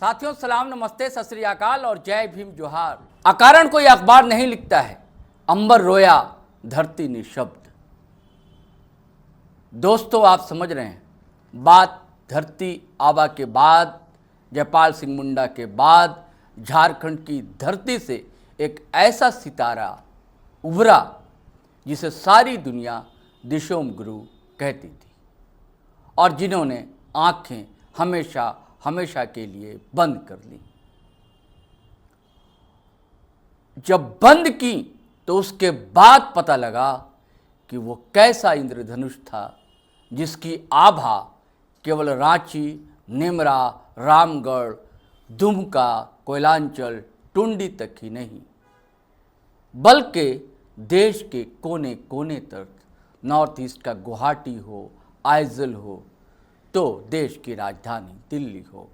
साथियों सलाम नमस्ते सत श्री अकाल और जय भीम जोहार। अकारण कोई अखबार नहीं लिखता है, अंबर रोया धरती निशब्द। दोस्तों आप समझ रहे हैं, बात धरती आबा के बाद, जयपाल सिंह मुंडा के बाद झारखंड की धरती से एक ऐसा सितारा उभरा जिसे सारी दुनिया दिशोम गुरु कहती थी और जिन्होंने आंखें हमेशा हमेशा के लिए बंद कर ली। जब बंद की तो उसके बाद पता लगा कि वो कैसा इंद्रधनुष था जिसकी आभा केवल रांची, नेमरा, रामगढ़, दुमका, कोयलांचल, टुंडी तक ही नहीं बल्कि देश के कोने कोने तक, नॉर्थ ईस्ट का गुवाहाटी हो, आइजल हो, तो देश की राजधानी दिल्ली हो,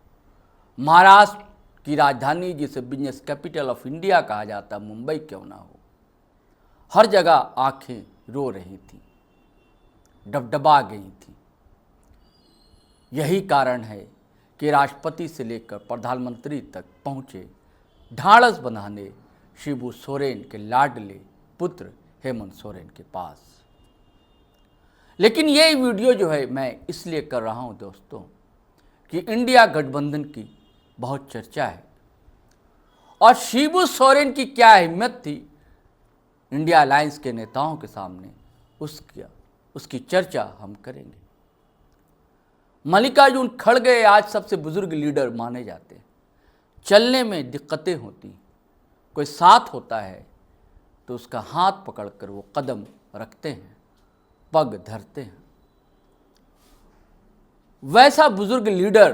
महाराष्ट्र की राजधानी जिसे बिजनेस कैपिटल ऑफ इंडिया कहा जाता मुंबई क्यों ना हो, हर जगह आंखें रो रही थी, डबडबा गई थी। यही कारण है कि राष्ट्रपति से लेकर प्रधानमंत्री तक पहुंचे ढाढ़स बंधाने शिबू सोरेन के लाडले पुत्र हेमंत सोरेन के पास। लेकिन ये वीडियो जो है मैं इसलिए कर रहा हूं दोस्तों कि इंडिया गठबंधन की बहुत चर्चा है और शिबू सोरेन की क्या हिम्मत थी इंडिया अलायंस के नेताओं के सामने, उसकी चर्चा हम करेंगे। मल्लिकार्जुन खड़गे आज सबसे बुजुर्ग लीडर माने जाते हैं। चलने में दिक्कतें होती, कोई साथ होता है तो उसका हाथ पकड़कर वो कदम रखते हैं, पग धरते हैं। वैसा बुजुर्ग लीडर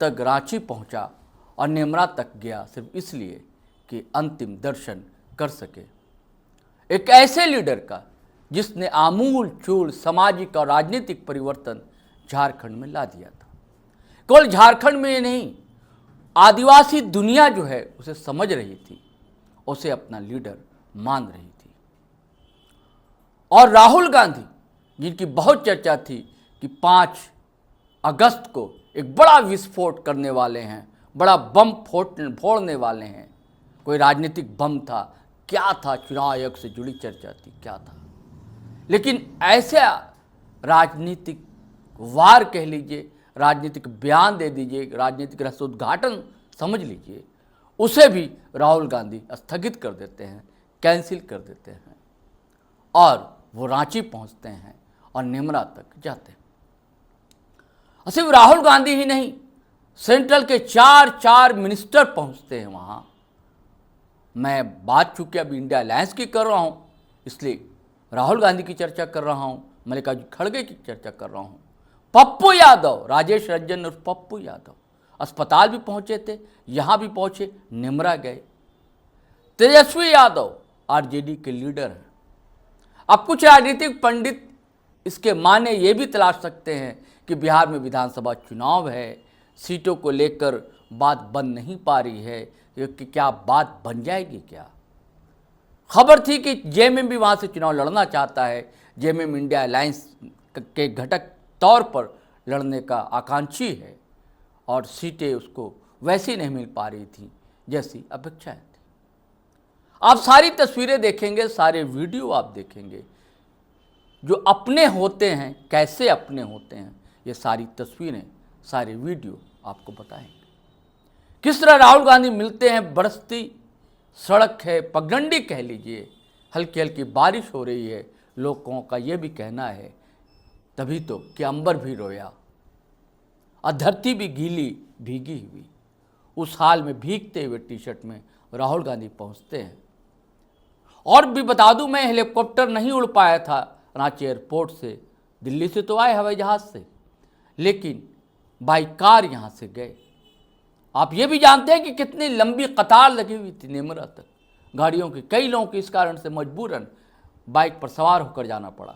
तक रांची पहुंचा और नेमरा तक गया सिर्फ इसलिए कि अंतिम दर्शन कर सके। एक ऐसे लीडर का जिसने आमूल चूल सामाजिक और राजनीतिक परिवर्तन झारखंड में ला दिया था। केवल झारखंड में नहीं, आदिवासी दुनिया जो है उसे समझ रही थी, उसे अपना लीडर मान रही थी। और राहुल गांधी जिनकी बहुत चर्चा थी कि 5 अगस्त को एक बड़ा विस्फोट करने वाले हैं, बड़ा बम फोड़ने वाले हैं, कोई राजनीतिक बम था, क्या था, चुनाव आयोग से जुड़ी चर्चा थी, क्या था। लेकिन ऐसा राजनीतिक वार कह लीजिए, राजनीतिक बयान दे दीजिए, राजनीतिक रसोद्घाटन समझ लीजिए, उसे भी राहुल गांधी स्थगित कर देते हैं, कैंसिल कर देते हैं और वो रांची पहुंचते हैं और नेमरा तक जाते हैं। सिर्फ राहुल गांधी ही नहीं, सेंट्रल के 4 मिनिस्टर पहुंचते हैं वहां। मैं बात चूंकि अब इंडिया अलायंस की कर रहा हूं इसलिए राहुल गांधी की चर्चा कर रहा हूं, मल्लिकार्जुन खड़गे की चर्चा कर रहा हूं। पप्पू यादव, राजेश रंजन और पप्पू यादव अस्पताल भी पहुंचे थे, यहां भी पहुंचे, नेमरा गए। तेजस्वी यादव आरजेडी के लीडर हैं। अब कुछ राजनीतिक पंडित इसके माने ये भी तलाश सकते हैं कि बिहार में विधानसभा चुनाव है, सीटों को लेकर बात बन नहीं पा रही है, कि क्या बात बन जाएगी क्या। खबर थी कि जेएमएम भी वहाँ से चुनाव लड़ना चाहता है, जेएमएम इंडिया अलायंस के घटक तौर पर लड़ने का आकांक्षी है और सीटें उसको वैसी नहीं मिल पा रही थी जैसी अपेक्षाएं थी। आप सारी तस्वीरें देखेंगे, सारे वीडियो आप देखेंगे, जो अपने होते हैं कैसे अपने होते हैं, ये सारी तस्वीरें, सारे वीडियो आपको बताएंगे। किस तरह राहुल गांधी मिलते हैं, बरसती सड़क है, पगडंडी कह लीजिए, हल्की हल्की बारिश हो रही है, लोगों का ये भी कहना है तभी तो कि अंबर भी रोया और धरती भी गीली भीगी हुई। उस हाल में भीगते हुए टी-शर्ट में राहुल गांधी पहुंचते हैं। और भी बता दूं, मैं हेलीकॉप्टर नहीं उड़ पाया था रांची एयरपोर्ट से, दिल्ली से तो आए हवाई जहाज से, लेकिन बाई कार यहाँ से गए। आप ये भी जानते हैं कि कितनी लंबी कतार लगी हुई थी नेमरा तक गाड़ियों की। कई लोगों की इस कारण से मजबूरन बाइक पर सवार होकर जाना पड़ा,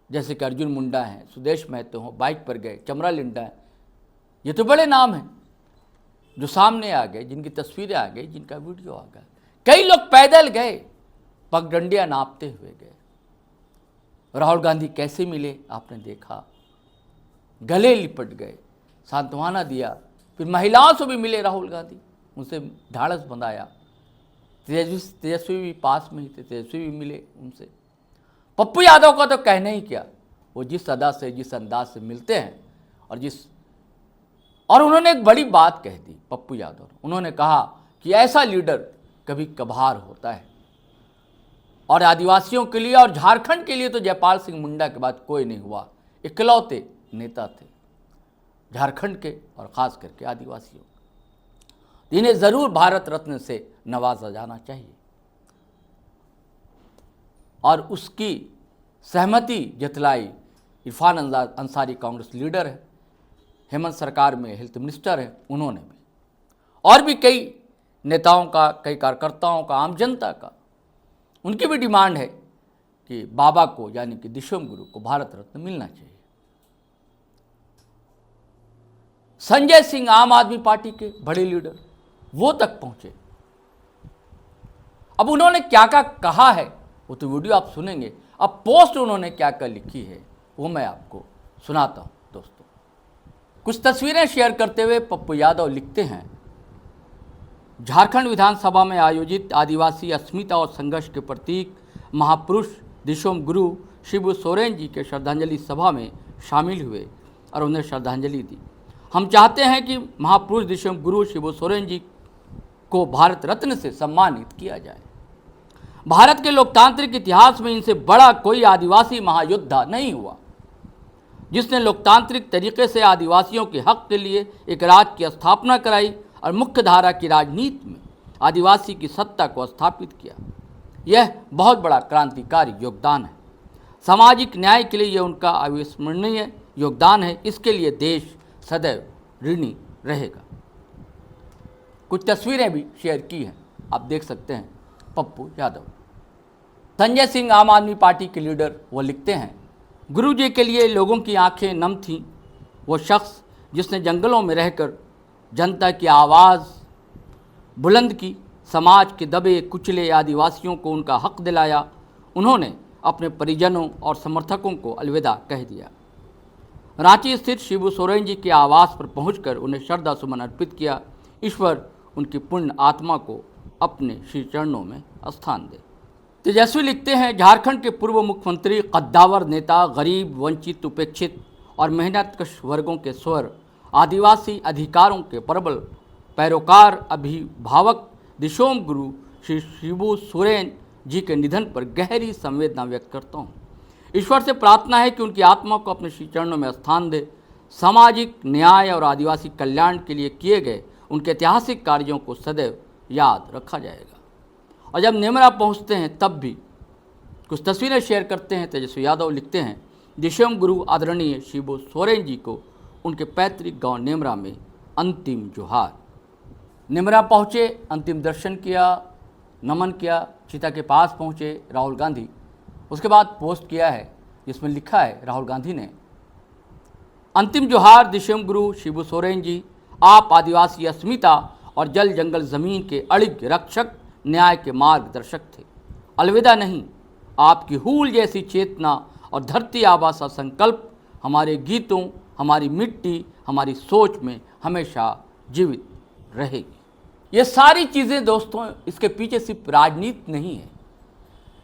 जैसे कि अर्जुन मुंडा हैं, सुदेश महतो हों, बाइक पर गए, चमरा लिंडा है, ये तो बड़े नाम हैं जो सामने आ गए, जिनकी तस्वीरें आ गई, जिनका वीडियो आ गया। कई लोग पैदल गए, पगडंडियां नापते हुए गए। राहुल गांधी कैसे मिले आपने देखा, गले लिपट गए, सांत्वना दिया, फिर महिलाओं से भी मिले राहुल गांधी, उनसे ढाढ़स बंधाया। तेजस्वी भी पास में ही थे, तेजस्वी भी मिले उनसे। पप्पू यादव का तो कहना ही क्या, वो जिस अदा से, जिस अंदाज से मिलते हैं और उन्होंने एक बड़ी बात कह दी पप्पू यादव, उन्होंने कहा कि ऐसा लीडर कभी कभार होता है, और आदिवासियों के लिए और झारखंड के लिए तो जयपाल सिंह मुंडा के बाद कोई नहीं हुआ, इकलौते नेता थे झारखंड के और खास करके आदिवासियों। इन्हें जरूर भारत रत्न से नवाजा जाना चाहिए, और उसकी सहमति जतलाई इरफान अंसारी, कांग्रेस लीडर है, हेमंत सरकार में हेल्थ मिनिस्टर है, उन्होंने भी, और भी कई नेताओं का, कई कार्यकर्ताओं का, आम जनता का, उनकी भी डिमांड है कि बाबा को यानी कि दिशोम गुरु को भारत रत्न मिलना चाहिए। संजय सिंह आम आदमी पार्टी के बड़े लीडर, वो तक पहुंचे। अब उन्होंने क्या क्या कहा है वो तो वीडियो आप सुनेंगे, अब पोस्ट उन्होंने क्या क्या लिखी है वो मैं आपको सुनाता हूं। दोस्तों, कुछ तस्वीरें शेयर करते हुए पप्पू यादव लिखते हैं, झारखंड विधानसभा में आयोजित आदिवासी अस्मिता और संघर्ष के प्रतीक महापुरुष दिशोम गुरु शिबू सोरेन जी के श्रद्धांजलि सभा में शामिल हुए और उन्हें श्रद्धांजलि दी। हम चाहते हैं कि महापुरुष दिशोम गुरु शिबू सोरेन जी को भारत रत्न से सम्मानित किया जाए। भारत के लोकतांत्रिक इतिहास में इनसे बड़ा कोई आदिवासी महायोद्धा नहीं हुआ, जिसने लोकतांत्रिक तरीके से आदिवासियों के हक के लिए एक राज्य की स्थापना कराई और मुख्य धारा की राजनीति में आदिवासी की सत्ता को स्थापित किया। यह बहुत बड़ा क्रांतिकारी योगदान है। सामाजिक न्याय के लिए यह उनका अविस्मरणीय योगदान है। इसके लिए देश सदैव ऋणी रहेगा। कुछ तस्वीरें भी शेयर की हैं, आप देख सकते हैं। पप्पू यादव, संजय सिंह आम आदमी पार्टी के लीडर, वो लिखते हैं, गुरु जी के लिए लोगों की आंखें नम थीं। वो शख्स जिसने जंगलों में रहकर जनता की आवाज़ बुलंद की, समाज के दबे कुचले आदिवासियों को उनका हक दिलाया। उन्होंने अपने परिजनों और समर्थकों को अलविदा कह दिया। रांची स्थित शिबू सोरेन जी के आवास पर पहुंचकर उन्हें श्रद्धा सुमन अर्पित किया। ईश्वर उनकी पुण्य आत्मा को अपने श्री चरणों में स्थान दे। तेजस्वी लिखते हैं, झारखंड के पूर्व मुख्यमंत्री, कद्दावर नेता, गरीब, वंचित, उपेक्षित और मेहनतकश वर्गों के स्वर, आदिवासी अधिकारों के प्रबल पैरोकार, अभिभावक दिशोम गुरु श्री शिबू सोरेन जी के निधन पर गहरी संवेदना व्यक्त करता हूँ। ईश्वर से प्रार्थना है कि उनकी आत्मा को अपने श्री चरणों में स्थान दे। सामाजिक न्याय और आदिवासी कल्याण के लिए किए गए उनके ऐतिहासिक कार्यों को सदैव याद रखा जाएगा। और जब नेमरा पहुंचते हैं तब भी कुछ तस्वीरें शेयर करते हैं। तेजस्वी यादव लिखते हैं, दिशोम गुरु आदरणीय शिबू सोरेन जी को उनके पैतृक गांव नेमरा में अंतिम जोहार। नेमरा पहुंचे, अंतिम दर्शन किया, नमन किया, चिता के पास पहुंचे राहुल गांधी। उसके बाद पोस्ट किया है जिसमें लिखा है राहुल गांधी ने, अंतिम जोहार दिशोम गुरु शिबू सोरेन जी, आप आदिवासी अस्मिता और जल जंगल जमीन के अड़िग रक्षक, न्याय के मार्गदर्शक थे। अलविदा नहीं, आपकी हूल जैसी चेतना और धरती आबा सा संकल्प हमारे गीतों, हमारी मिट्टी, हमारी सोच में हमेशा जीवित रहेगी। ये सारी चीज़ें दोस्तों, इसके पीछे सिर्फ राजनीति नहीं है,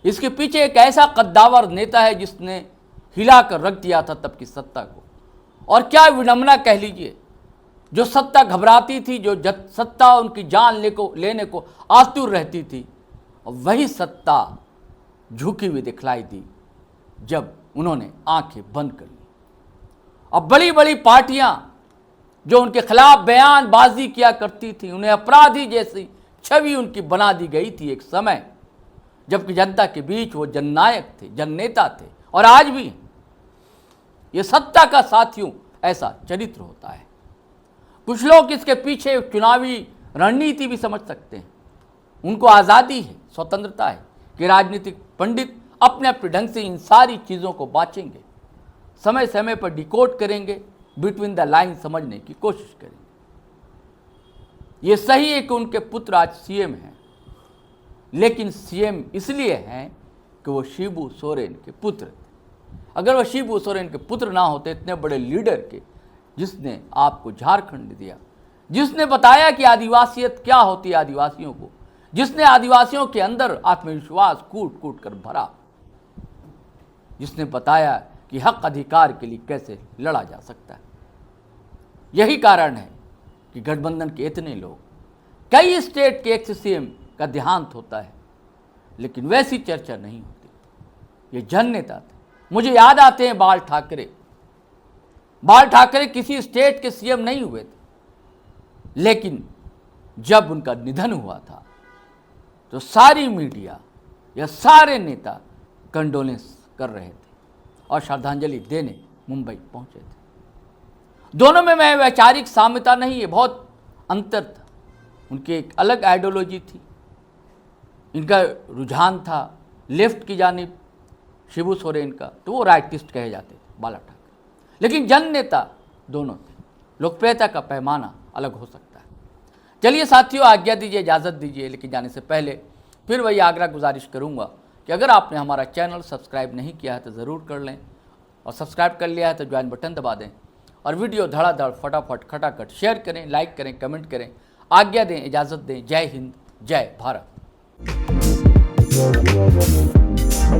इसके पीछे एक ऐसा कद्दावर नेता है जिसने हिलाकर रख दिया था तब की सत्ता को। और क्या विडंबना कह लीजिए, जो सत्ता घबराती थी, जो सत्ता उनकी जान लेने को आतुर रहती थी, और वही सत्ता झुकी हुई दिखलाई दी जब उन्होंने आंखें बंद कर ली। अब बड़ी बड़ी पार्टियां जो उनके खिलाफ बयानबाजी किया करती थी, उन्हें अपराधी जैसी छवि उनकी बना दी गई थी एक समय, जबकि जनता के बीच वो जननायक थे, जननेता थे। और आज भी ये सत्ता का साथियों ऐसा चरित्र होता है। कुछ लोग इसके पीछे चुनावी रणनीति भी समझ सकते हैं। उनको आज़ादी है, स्वतंत्रता है कि राजनीतिक पंडित अपने अपने ढंग से इन सारी चीज़ों को बाँचेंगे, समय समय पर डिकोड करेंगे, बिटवीन द लाइन समझने की कोशिश करेंगे। ये सही है कि उनके पुत्र आज सीएम हैं, लेकिन सीएम इसलिए हैं कि वो शिबू सोरेन के पुत्र थे। अगर वो शिबू सोरेन के पुत्र ना होते, इतने बड़े लीडर के, जिसने आपको झारखंड दिया, जिसने बताया कि आदिवासियत क्या होती है आदिवासियों को, जिसने आदिवासियों के अंदर आत्मविश्वास कूट कूट कर भरा, जिसने बताया कि हक अधिकार के लिए कैसे लड़ा जा सकता है। यही कारण है कि गठबंधन के इतने लोग, कई स्टेट के एक्स सीएम का देहांत होता है लेकिन वैसी चर्चा नहीं होती। ये जननेता थे, मुझे याद आते हैं बाल ठाकरे। बाल ठाकरे किसी स्टेट के सीएम नहीं हुए थे, लेकिन जब उनका निधन हुआ था तो सारी मीडिया या सारे नेता कंडोलेंस कर रहे थे और श्रद्धांजलि देने मुंबई पहुंचे थे। दोनों में मैं वैचारिक साम्यता नहीं है, बहुत अंतर था। उनकी एक अलग आइडियोलॉजी थी, इनका रुझान था लेफ्ट की जानिब, शिबू सोरेन का, तो वो राइटिस्ट कहे जाते थे बाला ठाकरे। लेकिन जन नेता दोनों थे, लोकप्रियता का पैमाना अलग हो सकता है। चलिए साथियों, आज्ञा दीजिए, इजाज़त दीजिए, लेकिन जाने से पहले फिर वही आग्रह गुजारिश करूंगा कि अगर आपने हमारा चैनल सब्सक्राइब नहीं किया है तो ज़रूर कर लें, और सब्सक्राइब कर लिया है तो ज्वाइन बटन दबा दें, और वीडियो धड़ाधड़ फटाफट खटाखट शेयर करें, लाइक करें, कमेंट करें। आज्ञा दें, इजाज़त दें। जय हिंद, जय भारत।